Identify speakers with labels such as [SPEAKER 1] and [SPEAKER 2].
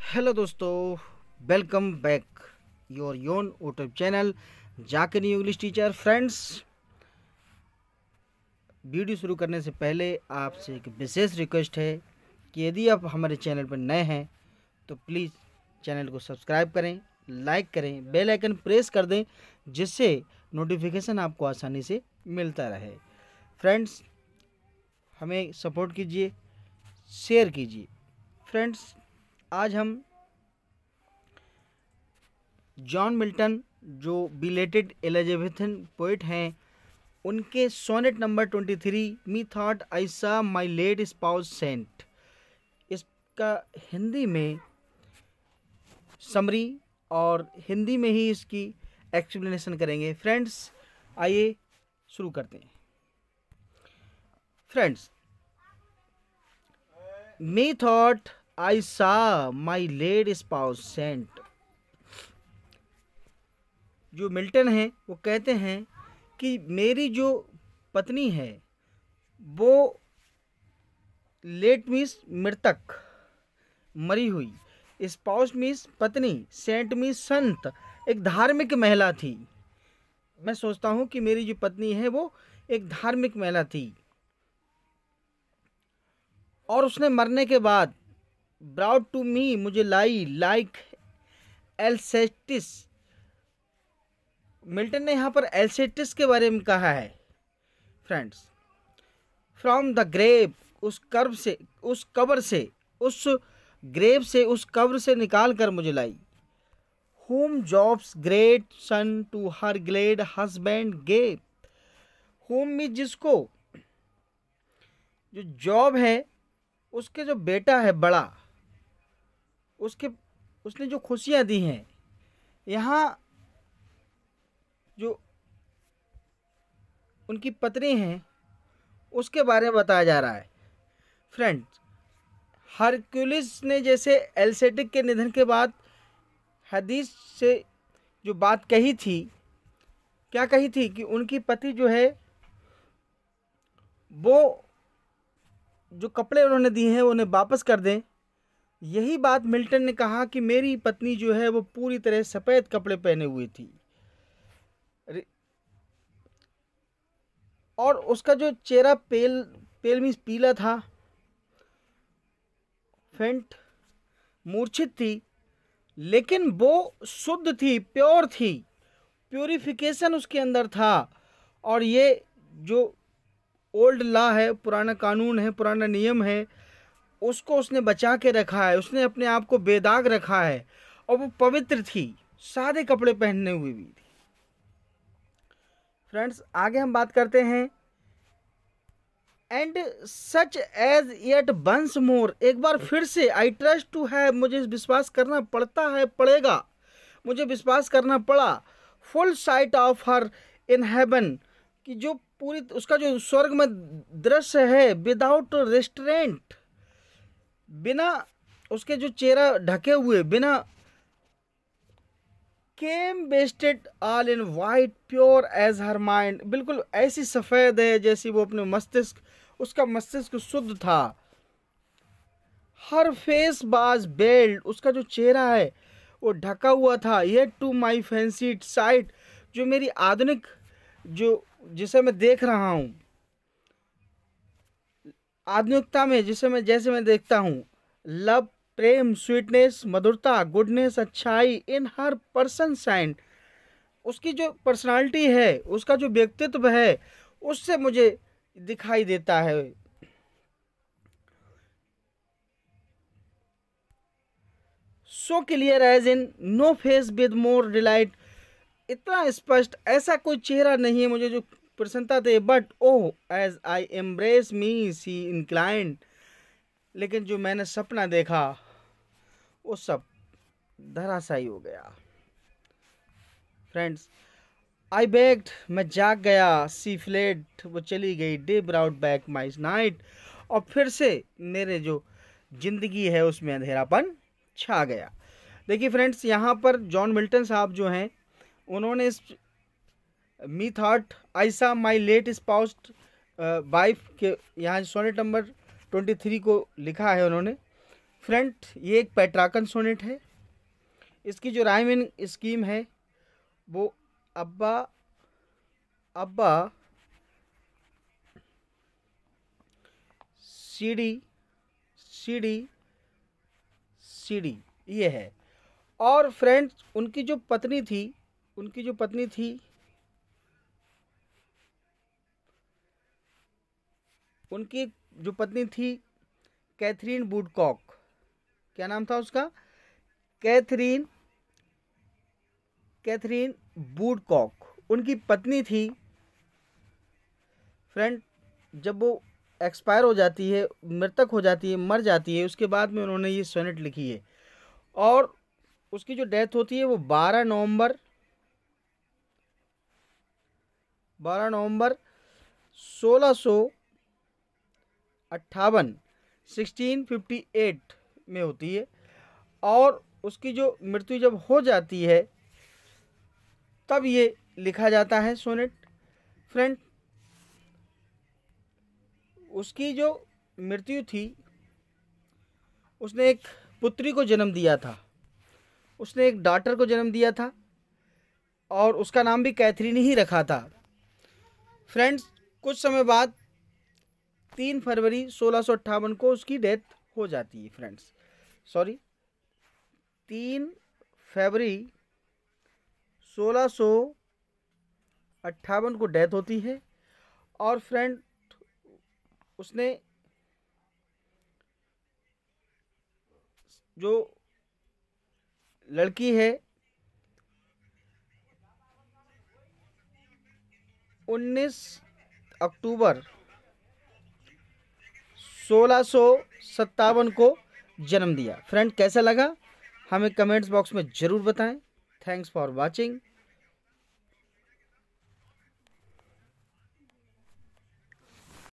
[SPEAKER 1] Hello दोस्तों, welcome back your own YouTube channel Zakir English teacher. Friends, video शुरू करने से पहले आपसे एक विशेष रिक्वेस्ट है कि यदि आप हमारे चैनल पर नए हैं तो प्लीज़ चैनल को सब्सक्राइब करें, लाइक करें, बेल आइकन प्रेस कर दें, जिससे नोटिफिकेशन आपको आसानी से मिलता रहे। फ्रेंड्स, हमें सपोर्ट कीजिए, शेयर कीजिए। फ्रेंड्स, आज हम जॉन मिल्टन, जो बिलेटेड एलिजाबेथन पोइट हैं, उनके sonnet number 23 methought I saw my late spouse Saint, इसका हिंदी में समरी और हिंदी में ही इसकी एक्सप्लेनेशन करेंगे। फ्रेंड्स, आइए शुरू करते हैं। Friends, me thought I saw my late spouse Saint, जो मिल्टन है वो कहते हैं कि मेरी जो पत्नी है वो लेट मीन्स मृतक, मरी हुई, स्पाउस मीन्स पत्नी, सेंट मीन्स संत, एक धार्मिक महिला थी। मैं सोचता हूँ कि मेरी जो पत्नी है वो एक धार्मिक महिला थी और उसने मरने के बाद ब्राउड टू मी, मुझे लाई लाइक एल्सेटिस। मिल्टन ने यहाँ पर एल्सेटिस के बारे में कहा है। फ्रेंड्स, फ्रॉम द ग्रेव, उस कब्र से, उस कब्र से, उस ग्रेव से, उस कब्र से निकाल कर मुझे लाई। whom Job's great son to her glad husband gave, whom में जिसको, जो जॉब है उसके जो बेटा है बड़ा, उसने जो खुशियां दी हैं, यहाँ जो उनकी पत्नी हैं उसके बारे में बताया जा रहा है। फ्रेंड्स, हरक्यूलिस ने जैसे एल्सेटिक के निधन के बाद हदीस से जो बात कही थी, क्या कही थी कि उनकी पति जो है वो जो कपड़े उन्होंने दिए हैं उन्हें वापस कर दें। यही बात मिल्टन ने कहा कि मेरी पत्नी जो है वो पूरी तरह सफ़ेद कपड़े पहने हुई थी और उसका जो चेहरा पेल पेल मीन्स पीला था, फेंट, मूर्छित थी, लेकिन वो शुद्ध थी, प्योर थी, प्योरिफिकेशन उसके अंदर था। और ये जो ओल्ड लॉ है, पुराना कानून है, पुराना नियम है, उसको उसने बचा के रखा है, उसने अपने आप को बेदाग रखा है और वो पवित्र थी, सादे कपड़े पहनने हुए भी थी। फ्रेंड्स, आगे हम बात करते हैं। And such as yet once more, एक बार फिर से, आई ट्रस्ट टू हैव, मुझे विश्वास करना पड़ता है, पड़ेगा, मुझे विश्वास करना पड़ा, full site of her in heaven, कि जो पूरी उसका जो स्वर्ग में दृश्य है, विदाउट रेस्टोरेंट, बिना उसके जो चेहरा ढके हुए, बिना, came vested all in white pure as her mind, बिल्कुल ऐसी सफ़ेद है जैसी वो अपने मस्तिष्क, उसका मस्तिष्क शुद्ध था। हर फेस बाज बेल्ड, उसका जो चेहरा है वो ढका हुआ था। ये टू माई फैंसी साइट, जो मेरी आधुनिक, जो जिसे मैं देख रहा हूँ, आधुनिकता में जिसे मैं, जैसे मैं देखता हूँ, लव, प्रेम, स्वीटनेस, मधुरता, गुडनेस, अच्छाई, इन हर पर्सन साइन, उसकी जो पर्सनालिटी है, उसका जो व्यक्तित्व है, उससे मुझे दिखाई देता है। So clear as in no face with more delight, इतना स्पष्ट ऐसा कोई चेहरा नहीं है मुझे जो प्रसन्नता दे। But oh as I embrace me she inclined, लेकिन जो मैंने सपना देखा वो सब धराशायी हो गया। फ्रेंड्स, आई बेग्ड, मैं जाग गया, सी फ्लेड, वो चली गई, day brought back my night, और फिर से मेरे जो जिंदगी है उसमें अंधेरापन छा गया। देखिए फ्रेंड्स, यहाँ पर जॉन मिल्टन साहब जो हैं, उन्होंने इस मी thought I saw my late spouse wife के यहाँ सोनेट नंबर 23 को लिखा है उन्होंने। फ्रेंड ये एक पेट्राकन सोनेट है। इसकी जो राइमिंग स्कीम है वो अब्बा अब्बा सीडी सीडी सीडी ये है। और फ्रेंड्स उनकी जो पत्नी थी कैथरीन वुडकॉक। क्या नाम था उसका? कैथरीन वुडकॉक उनकी पत्नी थी। फ्रेंड जब वो एक्सपायर हो जाती है, मृतक हो जाती है, मर जाती है, उसके बाद में उन्होंने ये सोनेट लिखी है। और उसकी जो डेथ होती है वो 12 नवंबर 1658 में होती है। और उसकी जो मृत्यु जब हो जाती है तब ये लिखा जाता है सोनेट। फ्रेंड उसकी जो मृत्यु थी, उसने एक पुत्री को जन्म दिया था, उसने एक डॉटर को जन्म दिया था और उसका नाम भी कैथरीन ही रखा था। फ्रेंड्स कुछ समय बाद 3 फरवरी 1658 को उसकी डेथ हो जाती है। 3 फरवरी 1658 को डेथ होती है। और फ्रेंड उसने जो लड़की है 19 अक्टूबर 1657 को जन्म दिया। फ्रेंड कैसा लगा हमें कमेंट्स बॉक्स में ज़रूर बताएं। Thanks for watching.